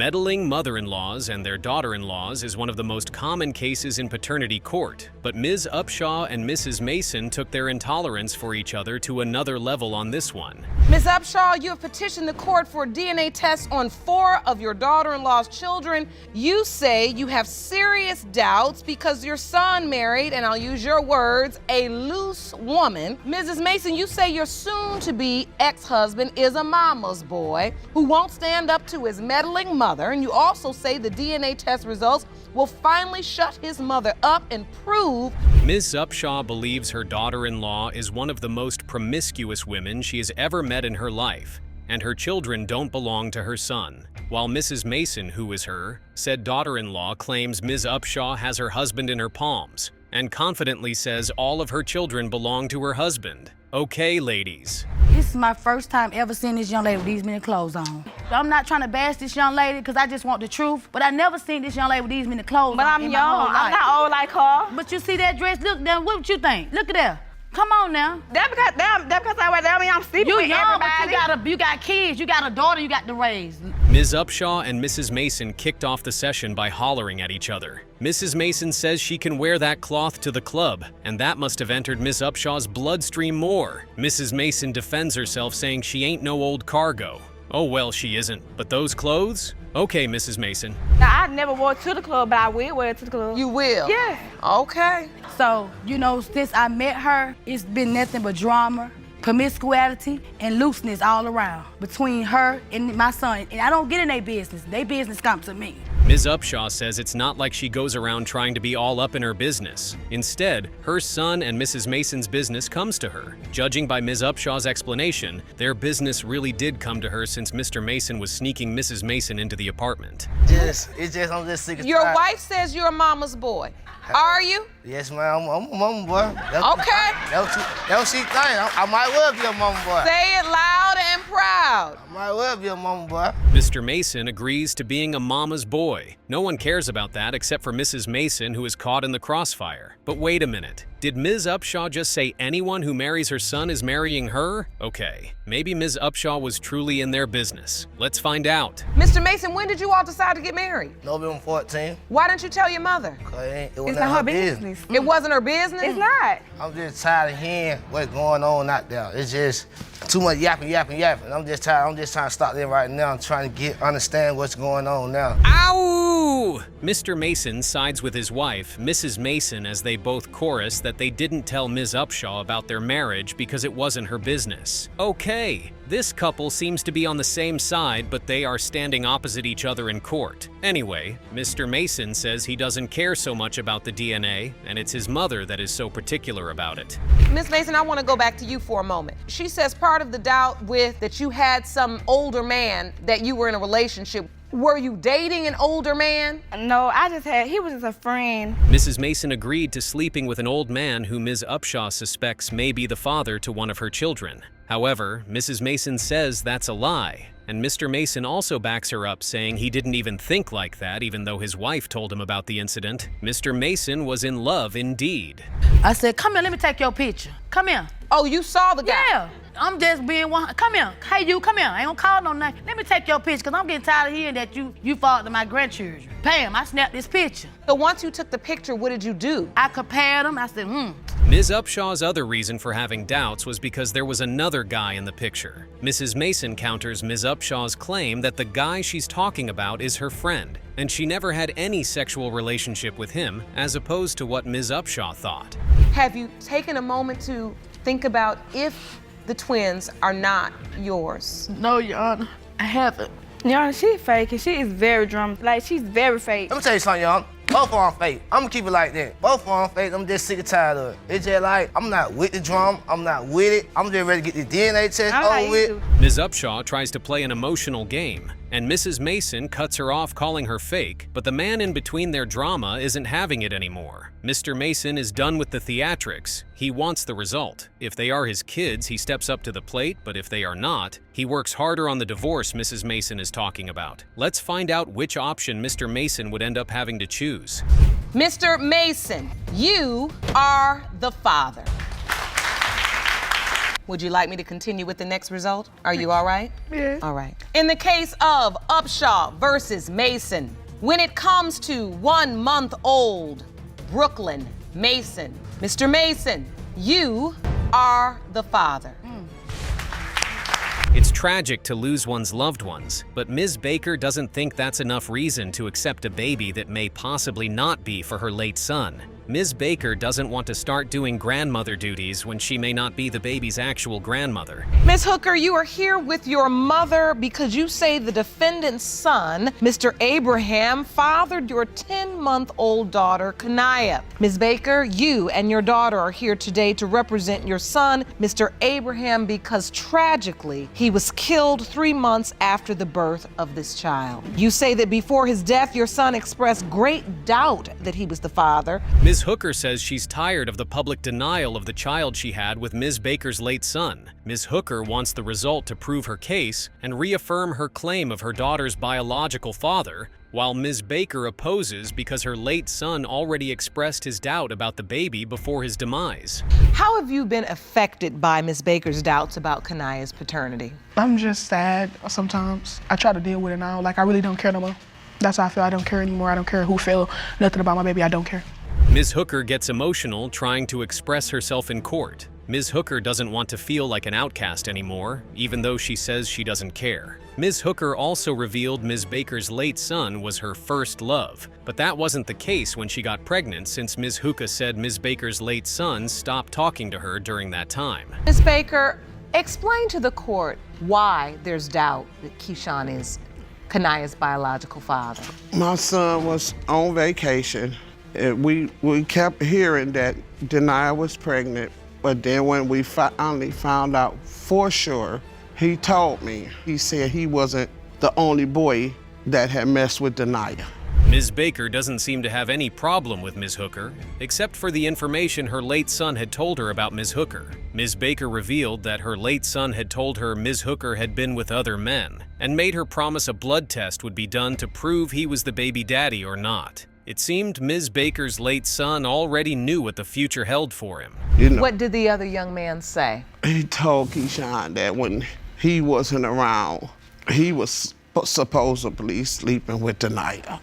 Meddling mother-in-laws and their daughter-in-laws is one of the most common cases in paternity court, but Ms. Upshaw and Mrs. Mason took their intolerance for each other to another level on this one. Ms. Upshaw, you have petitioned the court for a DNA test on 4 of your daughter-in-law's children. You say you have serious doubts because your son married, and I'll use your words, a loose woman. Mrs. Mason, you say your soon-to-be ex-husband is a mama's boy who won't stand up to his meddling mother, and you also say the DNA test results will finally shut his mother up and prove. Ms. Upshaw believes her daughter-in-law is one of the most promiscuous women she has ever met in her life, and her children don't belong to her son. While Mrs. Mason, who is her, said daughter-in-law claims Ms. Upshaw has her husband in her palms, and confidently says all of her children belong to her husband. Okay, ladies. This is my first time ever seeing this young lady with these many clothes on. I'm not trying to bash this young lady because I just want the truth, but I never seen this young lady with these many clothes but on. I'm young. I'm not old like her. But you see that dress? Look, now, what you think? Look at that. Come on now. That because I wear that, I mean I'm sleeping You with young, everybody. but you got kids, you got a daughter, you got to raise. Ms. Upshaw and Mrs. Mason kicked off the session by hollering at each other. Mrs. Mason says she can wear that cloth to the club, and that must have entered Ms. Upshaw's bloodstream more. Mrs. Mason defends herself, saying she ain't no old cargo. Oh well, she isn't, but those clothes? Okay, Mrs. Mason. Now, I never wore it to the club, but I will wear it to the club. You will? Yeah. Okay. So, you know, since I met her, it's been nothing but drama, promiscuity, and looseness all around between her and my son. And I don't get in their business. Their business comes to me. Ms. Upshaw says it's not like she goes around trying to be all up in her business. Instead, her son and Mrs. Mason's business comes to her. Judging by Ms. Upshaw's explanation, their business really did come to her since Mr. Mason was sneaking Mrs. Mason into the apartment. I'm just sick of Your tired. wife says you're a mama's boy. Are you? Yes, ma'am. I'm a mama boy. Okay. That's what she think. I might well be a mama boy. Say it loud and proud. I might well be a mama boy. Mr. Mason agrees to being a mama's boy. No one cares about that except for Mrs. Mason, who is caught in the crossfire. But wait a minute. Did Ms. Upshaw just say anyone who marries her son is marrying her? Okay, maybe Ms. Upshaw was truly in their business. Let's find out. Mr. Mason, when did you all decide to get married? November 14. Why didn't you tell your mother? It It's wasn't not her business. business. It wasn't her business? It's not. I'm just tired of hearing what's going on out there. It's just too much yapping. I'm just tired. I'm just trying to stop there right now. I'm trying to understand what's going on now. Ow! Mr. Mason sides with his wife, Mrs. Mason, as they both chorus that they didn't tell Ms. Upshaw about their marriage because it wasn't her business. Okay, this couple seems to be on the same side, but they are standing opposite each other in court. Anyway, Mr. Mason says he doesn't care so much about the DNA, and it's his mother that is so particular about it. Miss Mason, I want to go back to you for a moment. She says part of the doubt with that you had some older man that you were in a relationship. Were you dating an older man? No, he was just a friend. Mrs. Mason agreed to sleeping with an old man who Ms. Upshaw suspects may be the father to one of her children. However, Mrs. Mason says that's a lie, and Mr. Mason also backs her up, saying he didn't even think like that, even though his wife told him about the incident. Mr. Mason was in love indeed. I said, come here, let me take your picture. Come here. Oh, you saw the guy? Yeah, I'm just being one. Come here. Hey, you, come here. I ain't gonna call no name. Let me take your picture, because I'm getting tired of hearing that you fathered my grandchildren. Bam, I snapped this picture. So once you took the picture, what did you do? I compared them. I said, Ms. Upshaw's other reason for having doubts was because there was another guy in the picture. Mrs. Mason counters Ms. Upshaw's claim that the guy she's talking about is her friend, and she never had any sexual relationship with him, as opposed to what Ms. Upshaw thought. Have you taken a moment to think about if the twins are not yours? No, Your Honor, I haven't. Y'all, she's fake, and she is very drama. Like, she's very fake. Let me tell you something, y'all. Both of them fake. I'm gonna keep it like that. Both of them fake. I'm just sick and tired of it. It's just like, I'm not with the drama. I'm not with it. I'm just ready to get the DNA test over with. Ms. Upshaw tries to play an emotional game, and Mrs. Mason cuts her off, calling her fake, but the man in between their drama isn't having it anymore. Mr. Mason is done with the theatrics. He wants the result. If they are his kids, he steps up to the plate, but if they are not, he works harder on the divorce Mrs. Mason is talking about. Let's find out which option Mr. Mason would end up having to choose. Mr. Mason, you are the father. Would you like me to continue with the next result? Are you all right? Yeah. All right. In the case of Upshaw versus Mason, when it comes to 1-month-old Brooklyn Mason, Mr. Mason, you are the father. It's tragic to lose one's loved ones, but Ms. Baker doesn't think that's enough reason to accept a baby that may possibly not be for her late son. Ms. Baker doesn't want to start doing grandmother duties when she may not be the baby's actual grandmother. Ms. Hooker, you are here with your mother because you say the defendant's son, Mr. Abraham, fathered your 10-month-old daughter, Kanaya. Ms. Baker, you and your daughter are here today to represent your son, Mr. Abraham, because tragically, he was killed 3 months after the birth of this child. You say that before his death, your son expressed great doubt that he was the father. Ms. Hooker says she's tired of the public denial of the child she had with Ms. Baker's late son. Ms. Hooker wants the result to prove her case and reaffirm her claim of her daughter's biological father, while Ms. Baker opposes because her late son already expressed his doubt about the baby before his demise. How have you been affected by Ms. Baker's doubts about Kanaya's paternity? I'm just sad sometimes. I try to deal with it now. Like, I really don't care no more. That's how I feel. I don't care anymore. I don't care who feel nothing about my baby. I don't care. Ms. Hooker gets emotional trying to express herself in court. Ms. Hooker doesn't want to feel like an outcast anymore, even though she says she doesn't care. Ms. Hooker also revealed Ms. Baker's late son was her first love, but that wasn't the case when she got pregnant, since Ms. Hooker said Ms. Baker's late son stopped talking to her during that time. Ms. Baker, explain to the court why there's doubt that Keyshawn is Kanaya's biological father. My son was on vacation. We kept hearing that Denia was pregnant, but then when we finally found out for sure, he told me. He said he wasn't the only boy that had messed with Denia. Ms. Baker doesn't seem to have any problem with Ms. Hooker, except for the information her late son had told her about Ms. Hooker. Ms. Baker revealed that her late son had told her Ms. Hooker had been with other men, and made her promise a blood test would be done to prove he was the baby daddy or not. It seemed Ms. Baker's late son already knew what the future held for him. You know, What did the other young man say? he told Keyshawn that when he wasn't around, he was supposedly sleeping with Denia.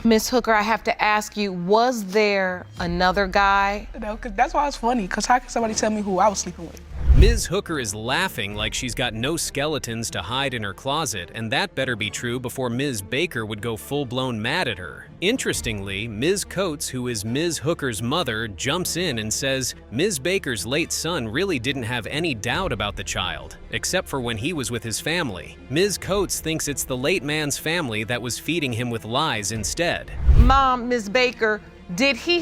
Ms. Hooker, I have to ask you, was there another guy? No, 'cause that's why it's funny, because how can somebody tell me who I was sleeping with? Ms. Hooker is laughing like she's got no skeletons to hide in her closet, and that better be true before Ms. Baker would go full-blown mad at her. Interestingly, Ms. Coates, who is Ms. Hooker's mother, jumps in and says Ms. Baker's late son really didn't have any doubt about the child, except for when he was with his family. Ms. Coates thinks it's the late man's family that was feeding him with lies instead. Mom, Ms. Baker, did he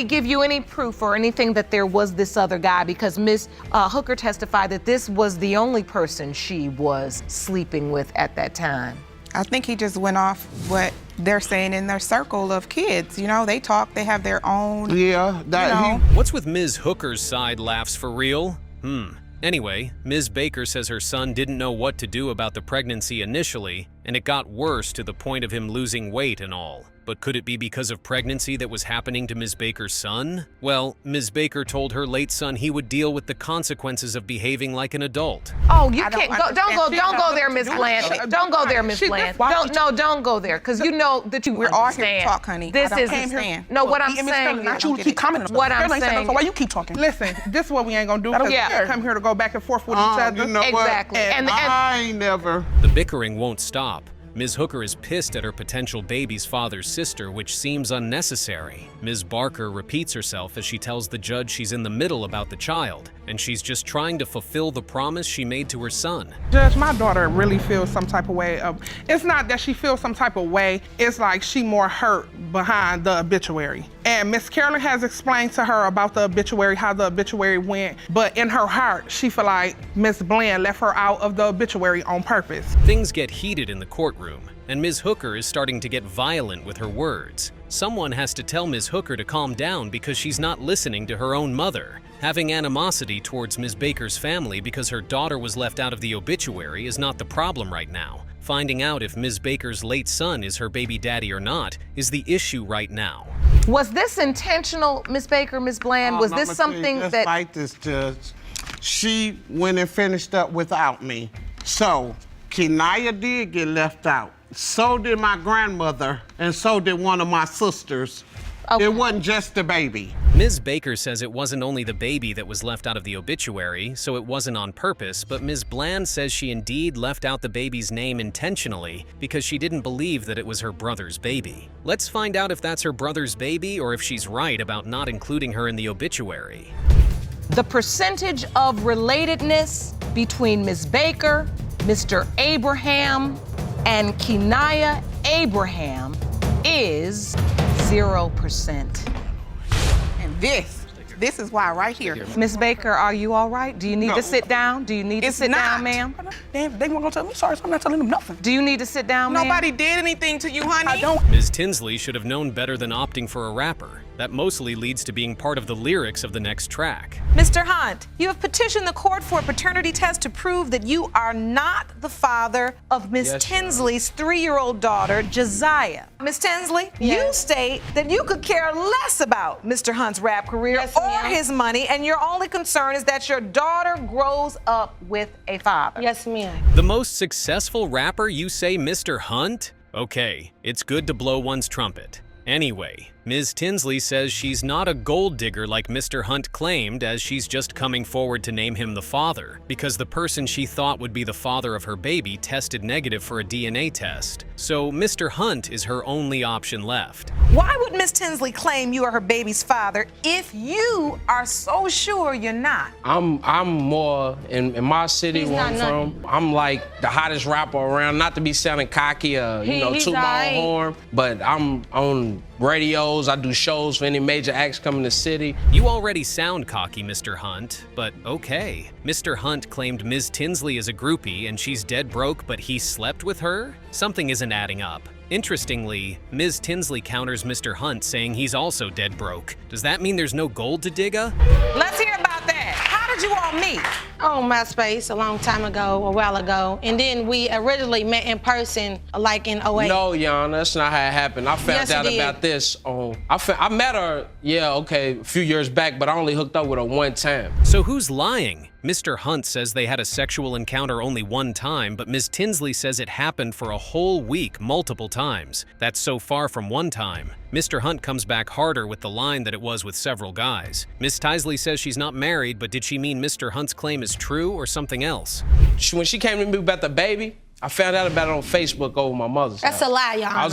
give you any proof or anything that there was this other guy? Because Ms. Hooker testified that this was the only person she was sleeping with at that time. I think he just went off what they're saying in their circle of kids. You know, they talk, they have their own, Yeah, that What's with Ms. Hooker's side laughs for real? Anyway, Ms. Baker says her son didn't know what to do about the pregnancy initially, and it got worse to the point of him losing weight and all. But could it be because of pregnancy that was happening to Ms. Baker's son? Well, Ms. Baker told her late son he would deal with the consequences of behaving like an adult. Oh, you I can't don't go. Don't go there, understand. Miss Blanche. Don't go there, Miss Blanche. Don't go there, because you know that you We're all understand. here to talk, honey. This I don't is understand. no. What I'm Miss saying Curley, not is, you keep commenting. What I'm Curley ain't said saying- nothing, so why you keep talking? Listen, this is what we ain't gonna do. Because Yeah. we can't come here to go back and forth with each other. You know Exactly. what? And- I ain't never. The bickering won't stop. Ms. Hooker is pissed at her potential baby's father's sister, which seems unnecessary. Ms. Barker repeats herself as she tells the judge she's in the middle about the child, and she's just trying to fulfill the promise she made to her son. Judge, my daughter really feels some type of way. It's not that she feels some type of way. It's like she more hurt behind the obituary. And Miss Carolyn has explained to her about the obituary, how the obituary went. But in her heart, she feel like Miss Bland left her out of the obituary on purpose. Things get heated in the courtroom, and Ms. Hooker is starting to get violent with her words. Someone has to tell Ms. Hooker to calm down because she's not listening to her own mother. Having animosity towards Ms. Baker's family because her daughter was left out of the obituary is not the problem right now. Finding out if Ms. Baker's late son is her baby daddy or not is the issue right now. Was this intentional, Ms. Baker, Ms. Bland? Was this something just that... like this, Judge. She went and finished up without me. So, Kenaya did get left out. So did my grandmother, and so did one of my sisters. Okay. It wasn't just the baby. Ms. Baker says it wasn't only the baby that was left out of the obituary, so it wasn't on purpose, but Ms. Bland says she indeed left out the baby's name intentionally because she didn't believe that it was her brother's baby. Let's find out if that's her brother's baby or if she's right about not including her in the obituary. The percentage of relatedness between Ms. Baker, Mr. Abraham, and Kenaya Abraham is 0%. And this is why right here. Ms. Baker, are you all right? Do you need to sit down? Do you need to sit down, ma'am? They weren't gonna tell me sorry, so I'm not telling them nothing. Do you need to sit down, ma'am? Nobody did anything to you, honey. I don't. Ms. Tinsley should have known better than opting for a rapper. That mostly leads to being part of the lyrics of the next track. Mr. Hunt, you have petitioned the court for a paternity test to prove that you are not the father of Ms. Tinsley's 3-year-old daughter, Josiah. Ms. Tinsley, you state that you could care less about Mr. Hunt's rap career or his money, and your only concern is that your daughter grows up with a father. Yes, ma'am. The most successful rapper, you say Mr. Hunt? Okay, it's good to blow one's trumpet. Anyway, Ms. Tinsley says she's not a gold digger like Mr. Hunt claimed, as she's just coming forward to name him the father, because the person she thought would be the father of her baby tested negative for a DNA test. So Mr. Hunt is her only option left. Why would Ms. Tinsley claim you are her baby's father if you are so sure you're not? I'm more, in my city where I'm from, I'm like the hottest rapper around, not to be sounding cocky or, toot my own horn, but I'm on radios, I do shows for any major acts coming to the city. You already sound cocky, Mr. Hunt, but okay. Mr. Hunt claimed Ms. Tinsley is a groupie and she's dead broke, but he slept with her? Something isn't adding up. Interestingly, Ms. Tinsley counters Mr. Hunt, saying he's also dead broke. Does that mean there's no gold to digga? Let's hear about that. How did you all meet? On MySpace a long time ago, a while ago. And then we originally met in person, like in 08. No, Yana, that's not how it happened. I found out about this on, I met her, a few years back, but I only hooked up with her one time. So who's lying? Mr. Hunt says they had a sexual encounter only one time, but Ms. Tinsley says it happened for a whole week multiple times. That's so far from one time. Mr. Hunt comes back harder with the line that it was with several guys. Ms. Tinsley says she's not married, but did she mean Mr. Hunt's claim is true or something else? When she came to me about the baby, I found out about it on Facebook over my mother's house. That's a lie, y'all. I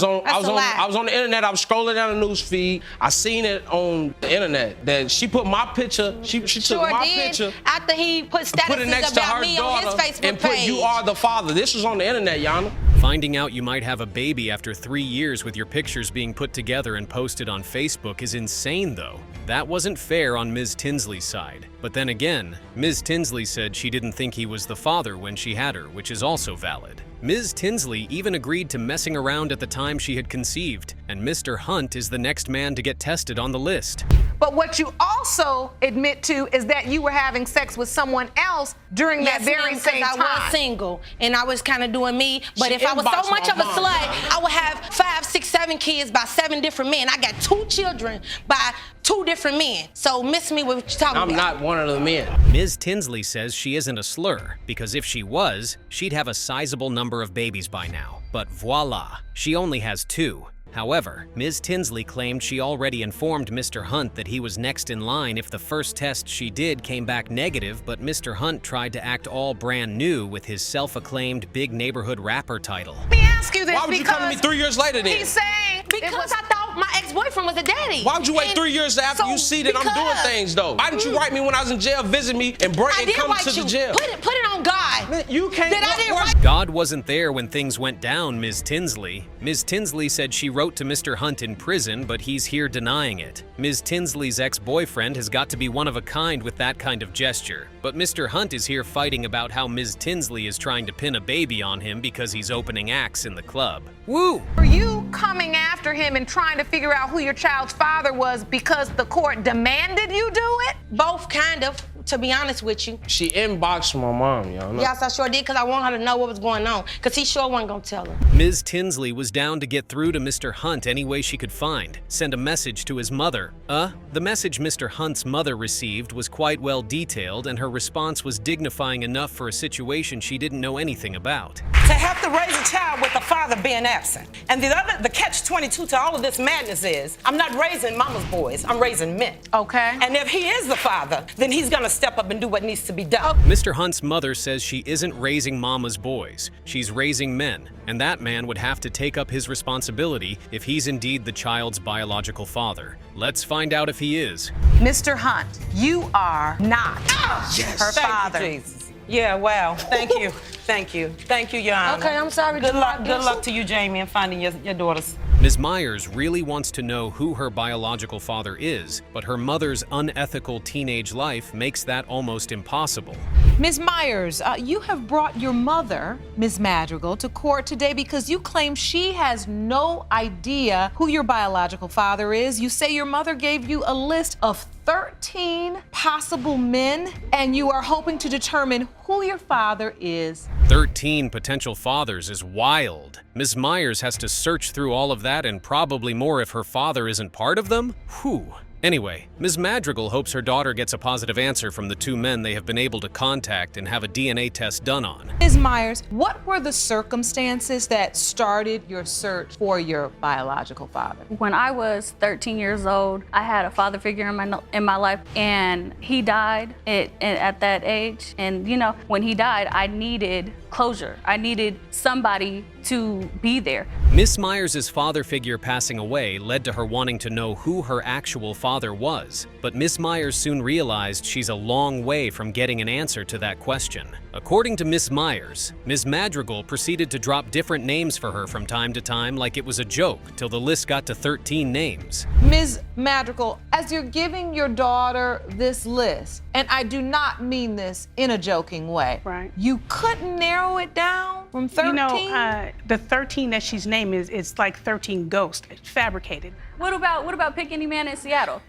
was on the internet. I was scrolling down the news feed. I seen it on the internet that she put my picture. She took my picture. After he put statuses about me on his Facebook and put "You are the father." This was on the internet, Yana. Finding out you might have a baby after 3 years with your pictures being put together and posted on Facebook is insane, though. That wasn't fair on Ms. Tinsley's side. But then again, Ms. Tinsley said she didn't think he was the father when she had her, which is also valid. Ms. Tinsley even agreed to messing around at the time she had conceived, and Mr. Hunt is the next man to get tested on the list. But what you also admit to is that you were having sex with someone else during that very same time. I was single and I was kind of doing me. But if I was so much of a slut, I would have 5, 6, 7 kids by 7 different men. I got 2 children by 2 different men. So miss me with what you're talking about. I'm not one of the men. Ms. Tinsley says she isn't a slur, because if she was, she'd have a sizable number of babies by now. But voila, she only has 2. However, Ms. Tinsley claimed she already informed Mr. Hunt that he was next in line if the first test she did came back negative, but Mr. Hunt tried to act all brand new with his self-acclaimed big neighborhood rapper title. Let me ask you this. Why would you come to me 3 years later then? He's saying because I thought my ex-boyfriend was a daddy. Why would you wait 3 years after you see that I'm doing things, though? Why didn't you write me when I was in jail, visit me, and come to the jail? Put it on God. Man, you can't. God wasn't there when things went down, Ms. Tinsley. Ms. Tinsley said she wrote to Mr. Hunt in prison, but he's here denying it. Ms. Tinsley's ex-boyfriend has got to be one of a kind with that kind of gesture. But Mr. Hunt is here fighting about how Ms. Tinsley is trying to pin a baby on him because he's opening acts in the club. Woo! Were you coming after him and trying to figure out who your child's father was because the court demanded you do it? Both, kind of. to be honest with you. She inboxed my mom, y'all. Yes, I sure did, because I want her to know what was going on, because he sure wasn't gonna tell her. Ms. Tinsley was down to get through to Mr. Hunt any way she could find, send a message to his mother. The message Mr. Hunt's mother received was quite well detailed, and her response was dignifying enough for a situation she didn't know anything about. To have to raise a child with the father being absent. And the catch-22 to all of this madness is, I'm not raising mama's boys, I'm raising men. Okay. And if he is the father, then he's gonna step up and do what needs to be done. Mr. Hunt's mother says she isn't raising mama's boys, she's raising men, and that man would have to take up his responsibility if he's indeed the child's biological father. Let's find out if he is. Mr. Hunt, you are not her father. Thank you, Jesus. Yeah, well, thank you. Thank you. Thank you, Your Honor. Okay, I'm sorry. Good luck to you, Jamie, in finding your daughters. Ms. Myers really wants to know who her biological father is, but her mother's unethical teenage life makes that almost impossible. Ms. Myers, you have brought your mother, Ms. Madrigal, to court today because you claim she has no idea who your biological father is. You say your mother gave you a list of 13 possible men, and you are hoping to determine who your father is. 13 potential fathers is wild. Ms. Myers has to search through all of that and probably more if her father isn't part of them? Whew. Anyway, Ms. Madrigal hopes her daughter gets a positive answer from the two men they have been able to contact and have a DNA test done on. Ms. Myers, what were the circumstances that started your search for your biological father? When I was 13 years old, I had a father figure in my life, and he died at that age. And you know, when he died, I needed closure. I needed somebody to be there. Miss Myers' father figure passing away led to her wanting to know who her actual father was, but Miss Myers soon realized she's a long way from getting an answer to that question. According to Miss Myers, Ms. Madrigal proceeded to drop different names for her from time to time like it was a joke, till the list got to 13 names. Ms. Madrigal, as you're giving your daughter this list, and I do not mean this in a joking way, right? You couldn't narrow it down from 13? You know, the 13 that she's named is like 13 ghosts, fabricated. What about pick any man in Seattle?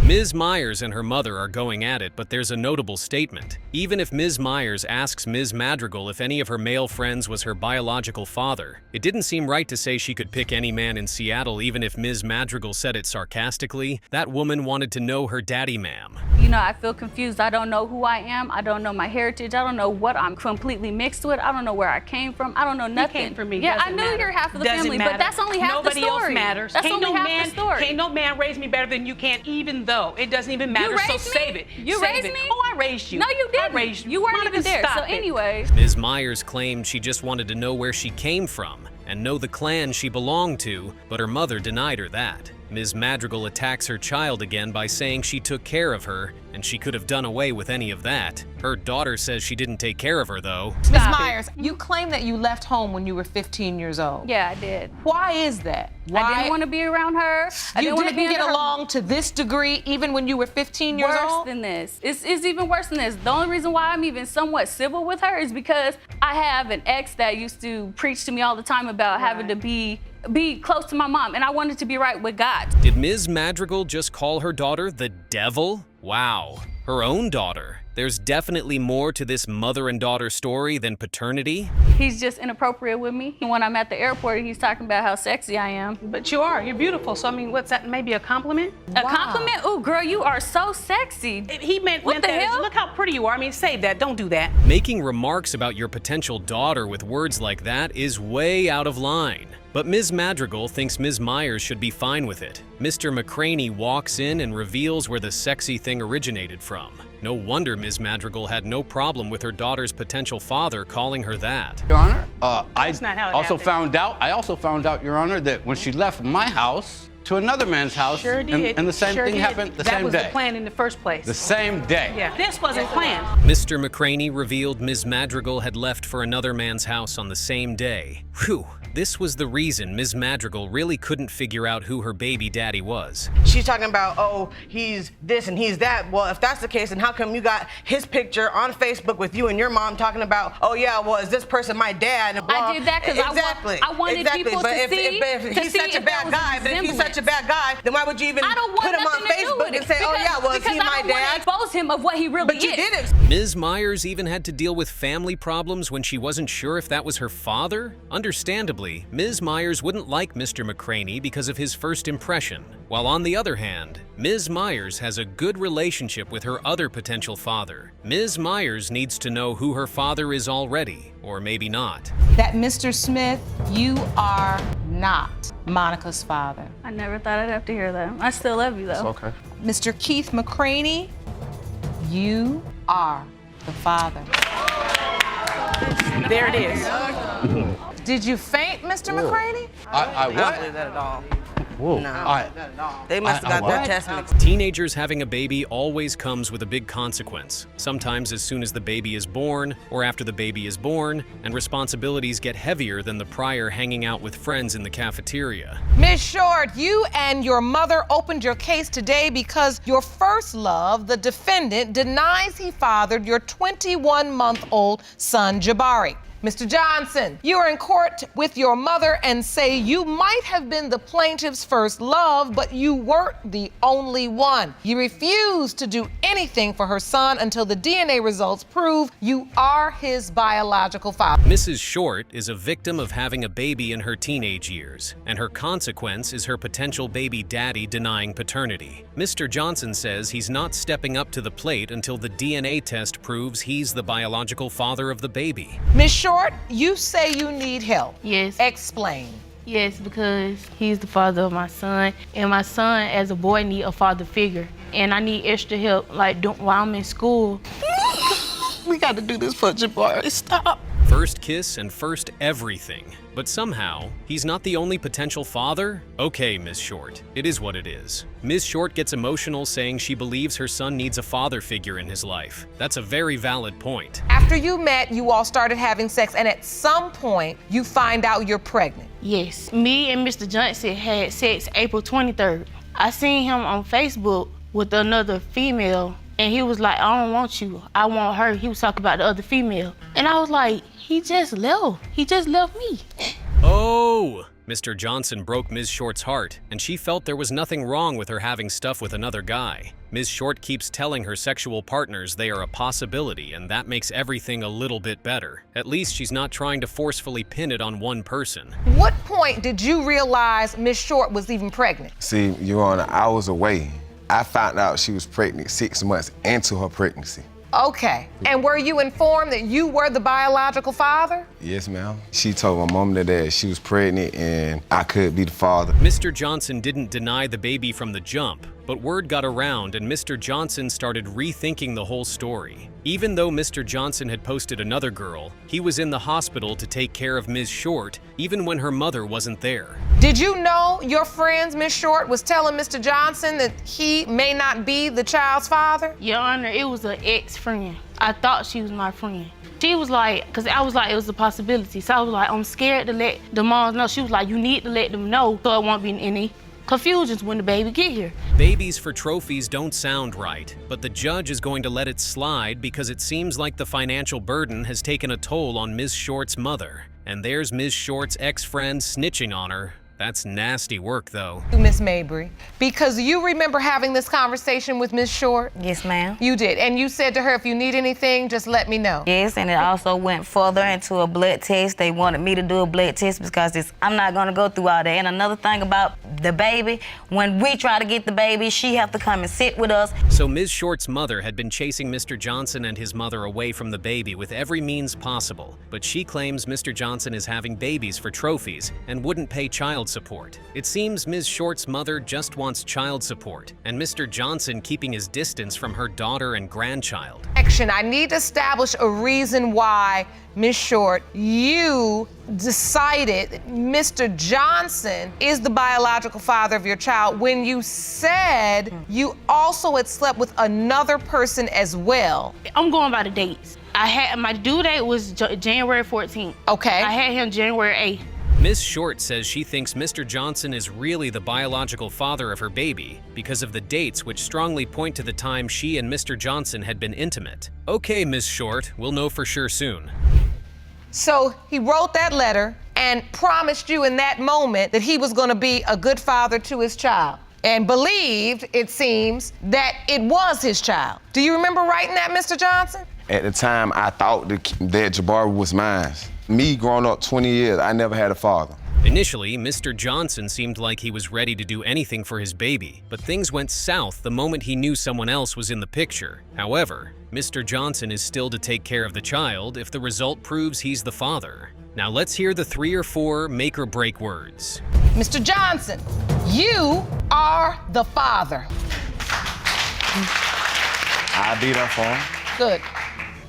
Ms. Myers and her mother are going at it, but there's a notable statement. Even if Ms. Myers asks Ms. Madrigal if any of her male friends was her biological father, it didn't seem right to say she could pick any man in Seattle even if Ms. Madrigal said it sarcastically. That woman wanted to know her daddy, ma'am. You know, I feel confused. I don't know who I am. I don't know my heritage. I don't know what I'm completely mixed with. I don't know where I came from. I don't know nothing. You came from me. Yeah, Doesn't I knew matter. you're half of the Doesn't family, matter. but that's only half Nobody the story. else matters. That's only half the story. Can't no man raise me better than you can, even though it doesn't even matter. So save it. You save raised it. me? Oh, I raised you. No, you didn't. I raised you. You weren't Monica, even there. stop So it. anyway. Ms. Myers claimed she just wanted to know where she came from and know the clan she belonged to, but her mother denied her that. Ms. Madrigal attacks her child again by saying she took care of her, and she could have done away with any of that. Her daughter says she didn't take care of her, though. Ms. Myers, you claim that you left home when you were 15 years old. Yeah, I did. Why is that? Why? I didn't want to be around her. You didn't get along to this degree even when you were 15 years old? Worse than this. It's even worse than this. The only reason why I'm even somewhat civil with her is because I have an ex that used to preach to me all the time about having to be close to my mom, and I wanted to be right with God. Did Ms. Madrigal just call her daughter the devil? Wow, her own daughter. There's definitely more to this mother and daughter story than paternity. He's just inappropriate with me. And when I'm at the airport, he's talking about how sexy I am. But you're beautiful. So I mean, what's that, maybe a compliment? A compliment? Ooh, girl, you are so sexy. He meant what the that hell? Look how pretty you are. I mean, save that, don't do that. Making remarks about your potential daughter with words like that is way out of line. But Ms. Madrigal thinks Ms. Myers should be fine with it. Mr. McCraney walks in and reveals where the sexy thing originated from. No wonder Ms. Madrigal had no problem with her daughter's potential father calling her that. Your Honor, I not how it also happened. I also found out, Your Honor, that when she left my house to another man's house, Sure did. and the same Sure thing did. happened the that same was day. the plan in the first place. The same day. Yeah, this wasn't planned. Mr. McCraney revealed Ms. Madrigal had left for another man's house on the same day. Whew, this was the reason Ms. Madrigal really couldn't figure out who her baby daddy was. She's talking about, oh, he's this and he's that. Well, if that's the case, then how come you got his picture on Facebook with you and your mom talking about, oh yeah, well, is this person my dad? And blah. I did that because I wanted people but to see. if he's such a bad guy, but if he's such such a bad guy, then why would you even I don't want put him on nothing to do with Facebook it and say, oh yeah, well, is he my I don't want dad? to expose him of what he really But you is. didn't. Ms. Myers even had to deal with family problems when she wasn't sure if that was her father? Understandably, Ms. Myers wouldn't like Mr. McCraney because of his first impression, while on the other hand, Ms. Myers has a good relationship with her other potential father. Ms. Myers needs to know who her father is already, or maybe not. That Mr. Smith, you are not Monica's father. I never thought I'd have to hear that. I still love you, though. Okay. Mr. Keith McCraney, you are the father. There it is. Did you faint, Mr. McCraney? I don't what? believe that at all. Whoa. No. They must have got their test mixed. Teenagers having a baby always comes with a big consequence, sometimes as soon as the baby is born or after the baby is born, and responsibilities get heavier than the prior hanging out with friends in the cafeteria. Ms. Short, you and your mother opened your case today because your first love, the defendant, denies he fathered your 21-month-old son, Jabari. Mr. Johnson, you are in court with your mother and say you might have been the plaintiff's first love, but you weren't the only one. You refused to do anything for her son until the DNA results prove you are his biological father. Mrs. Short is a victim of having a baby in her teenage years, and her consequence is her potential baby daddy denying paternity. Mr. Johnson says he's not stepping up to the plate until the DNA test proves he's the biological father of the baby. Ms. Short, you say you need help. Yes. Explain. Yes, because he's the father of my son, and my son, as a boy, need a father figure, and I need extra help, like while I'm in school. We got to do this for Jabari. Stop. First kiss and first everything. But somehow, he's not the only potential father? Okay, Ms. Short, it is what it is. Ms. Short gets emotional saying she believes her son needs a father figure in his life. That's a very valid point. After you met, you all started having sex, and at some point, you find out you're pregnant. Yes. Me and Mr. Johnson had sex April 23rd. I seen him on Facebook with another female, and he was like, I don't want you, I want her. He was talking about the other female. And I was like, he just left. He just left me. Oh! Mr. Johnson broke Ms. Short's heart, and she felt there was nothing wrong with her having stuff with another guy. Ms. Short keeps telling her sexual partners they are a possibility, and that makes everything a little bit better. At least she's not trying to forcefully pin it on one person. What point did you realize Ms. Short was even pregnant? See, Your Honor, I was away. I found out she was pregnant 6 months into her pregnancy. Okay. And were you informed that you were the biological father? Yes, ma'am. She told my mom and dad she was pregnant and I could be the father. Mr. Johnson didn't deny the baby from the jump, but word got around and Mr. Johnson started rethinking the whole story. Even though Mr. Johnson had posted another girl, he was in the hospital to take care of Ms. Short, even when her mother wasn't there. Did you know your friend, Ms. Short, was telling Mr. Johnson that he may not be the child's father? Your Honor, it was an ex-friend. I thought she was my friend. She was like, because I was like, it was a possibility. So I was like, I'm scared to let the moms know. She was like, you need to let them know so it won't be any confusions when the baby get here. Babies for trophies don't sound right, but the judge is going to let it slide because it seems like the financial burden has taken a toll on Ms. Short's mother. And there's Ms. Short's ex-friend snitching on her. That's nasty work, though. Miss Mabry, because you remember having this conversation with Ms. Short? Yes, ma'am. You did, and you said to her, if you need anything, just let me know. Yes, and it also went further into a blood test. They wanted me to do a blood test because I'm not gonna go through all that. And another thing about the baby, when we try to get the baby, she have to come and sit with us. So Ms. Short's mother had been chasing Mr. Johnson and his mother away from the baby with every means possible, but she claims Mr. Johnson is having babies for trophies and wouldn't pay child support. It seems Ms. Short's mother just wants child support, and Mr. Johnson keeping his distance from her daughter and grandchild. I need to establish a reason why, Ms. Short, you decided that Mr. Johnson is the biological father of your child when you said you also had slept with another person as well. I'm going by the dates. My due date was January 14th. Okay. I had him January 8th. Ms. Short says she thinks Mr. Johnson is really the biological father of her baby because of the dates which strongly point to the time she and Mr. Johnson had been intimate. Okay, Ms. Short, we'll know for sure soon. So he wrote that letter and promised you in that moment that he was going to be a good father to his child. And believed, it seems, that it was his child. Do you remember writing that, Mr. Johnson? At the time, I thought that Jabari was mine. Me growing up 20 years, I never had a father. Initially, Mr. Johnson seemed like he was ready to do anything for his baby, but things went south the moment he knew someone else was in the picture. However, Mr. Johnson is still to take care of the child if the result proves he's the father. Now let's hear the 3 or 4 make or break words. Mr. Johnson, you are the father. I'll be there for him. Good.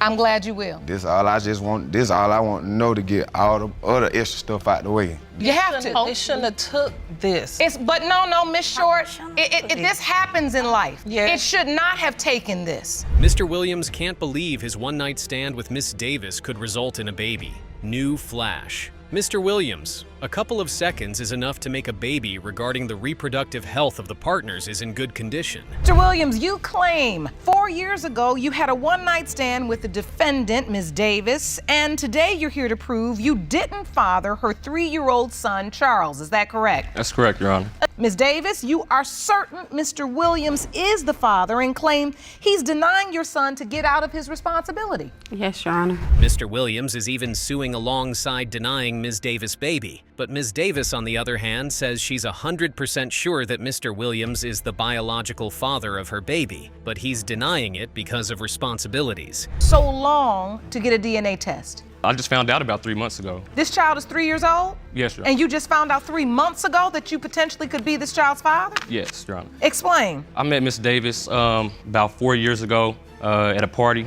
I'm glad you will. This all I want to know to get all the other extra stuff out the way. You have to. They shouldn't have took this. But no, Miss Short, this happens in life. Yes. It should not have taken this. Mr. Williams can't believe his one-night stand with Miss Davis could result in a baby. New flash. Mr. Williams, a couple of seconds is enough to make a baby regarding the reproductive health of the partners is in good condition. Mr. Williams, you claim 4 years ago you had a one-night stand with the defendant, Ms. Davis, and today you're here to prove you didn't father her 3-year-old son, Charles. Is that correct? That's correct, Your Honor. Ms. Davis, you are certain Mr. Williams is the father and claim he's denying your son to get out of his responsibility. Yes, Your Honor. Mr. Williams is even suing alongside denying Ms. Davis' baby. But Ms. Davis, on the other hand, says she's 100% sure that Mr. Williams is the biological father of her baby, but he's denying it because of responsibilities. So long to get a DNA test. I just found out about 3 months ago. This child is 3 years old? Yes, Your Honor. And you just found out 3 months ago that you potentially could be this child's father? Yes, Your Honor. Explain. I met Miss Davis about 4 years ago at a party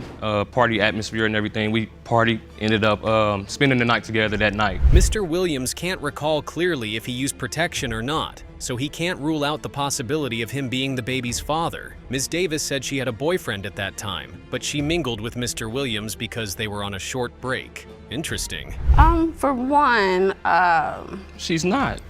atmosphere and everything. We partied, ended up spending the night together that night. Mr. Williams can't recall clearly if he used protection or not, so he can't rule out the possibility of him being the baby's father. Ms. Davis said she had a boyfriend at that time, but she mingled with Mr. Williams because they were on a short break. Interesting. For one, She's not.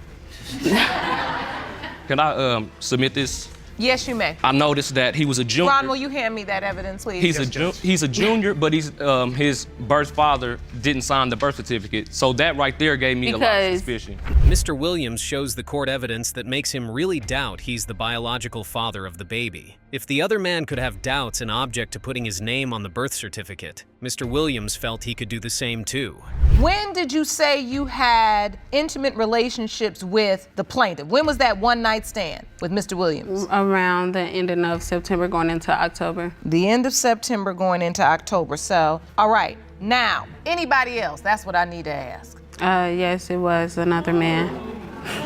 Can I submit this? Yes, you may. I noticed that he was a junior. Ron, will you hand me that evidence, please? He's a junior, but his birth father didn't sign the birth certificate. So that right there gave me a lot of suspicion. Mr. Williams shows the court evidence that makes him really doubt he's the biological father of the baby. If the other man could have doubts an object to putting his name on the birth certificate, Mr. Williams felt he could do the same too. When did you say you had intimate relationships with the plaintiff? When was that one-night stand with Mr. Williams? Around the ending of September going into October. The end of September going into October. So, all right. Now, anybody else? That's what I need to ask. Yes, it was another man.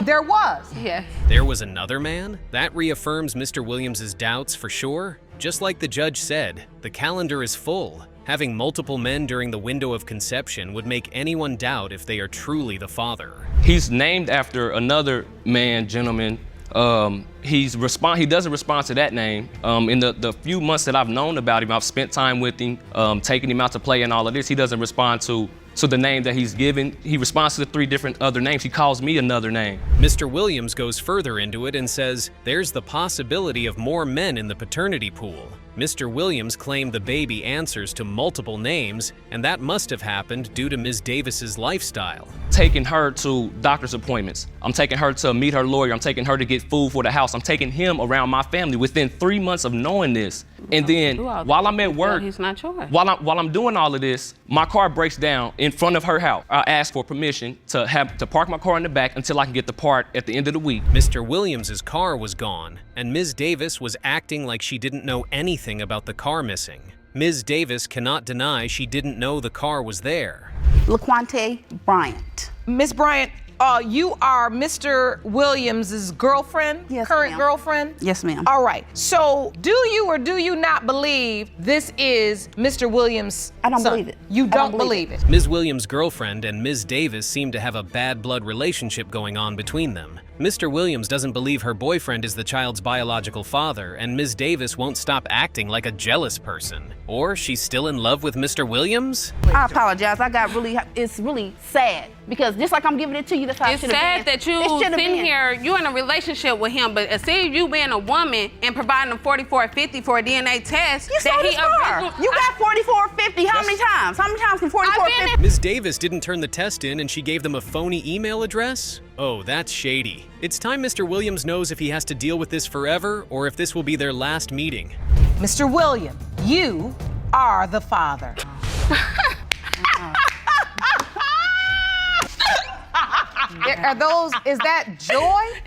There was? Yes. There was another man? That reaffirms Mr. Williams' doubts for sure. Just like the judge said, the calendar is full. Having multiple men during the window of conception would make anyone doubt if they are truly the father. He's named after another gentleman. He doesn't respond to that name. In the few months that I've known about him, I've spent time with him, taking him out to play and all of this. He doesn't respond to the name that he's given. He responds to the 3 different other names. He calls me another name. Mr. Williams goes further into it and says there's the possibility of more men in the paternity pool. Mr. Williams claimed the baby answers to multiple names, and that must have happened due to Ms. Davis's lifestyle. Taking her to doctor's appointments. I'm taking her to meet her lawyer. I'm taking her to get food for the house. I'm taking him around my family within 3 months of knowing this. And then while I'm at work, he's not yours. While I'm doing all of this, my car breaks down in front of her house. I asked for permission to park my car in the back until I can get the part at the end of the week. Mr. Williams's car was gone, and Ms. Davis was acting like she didn't know anything about the car missing. Ms. Davis cannot deny she didn't know the car was there. LaQuante Bryant. Miss Bryant, you are Mr. Williams' girlfriend? Yes, current ma'am. girlfriend? Yes, ma'am. All right. So, do you or do you not believe this is Mr. Williams' I don't son? believe it. You I don't don't believe it. Ms. Williams' girlfriend and Ms. Davis seem to have a bad blood relationship going on between them. Mr. Williams doesn't believe her boyfriend is the child's biological father, and Ms. Davis won't stop acting like a jealous person. Or she's still in love with Mr. Williams? I apologize. It's really sad because just like I'm giving it to you, that's how It's sad that you sitting here, you're in a relationship with him, but see you being a woman and providing him 44 or 50 for a DNA test. You saw this car. You got 44 or 50 how many times? times? How many times can 44, 50? Ms. Davis didn't turn the test in and she gave them a phony email address? Oh, that's shady. It's time Mr. Williams knows if he has to deal with this forever or if this will be their last meeting. Mr. Williams, you are the father. Is that joy?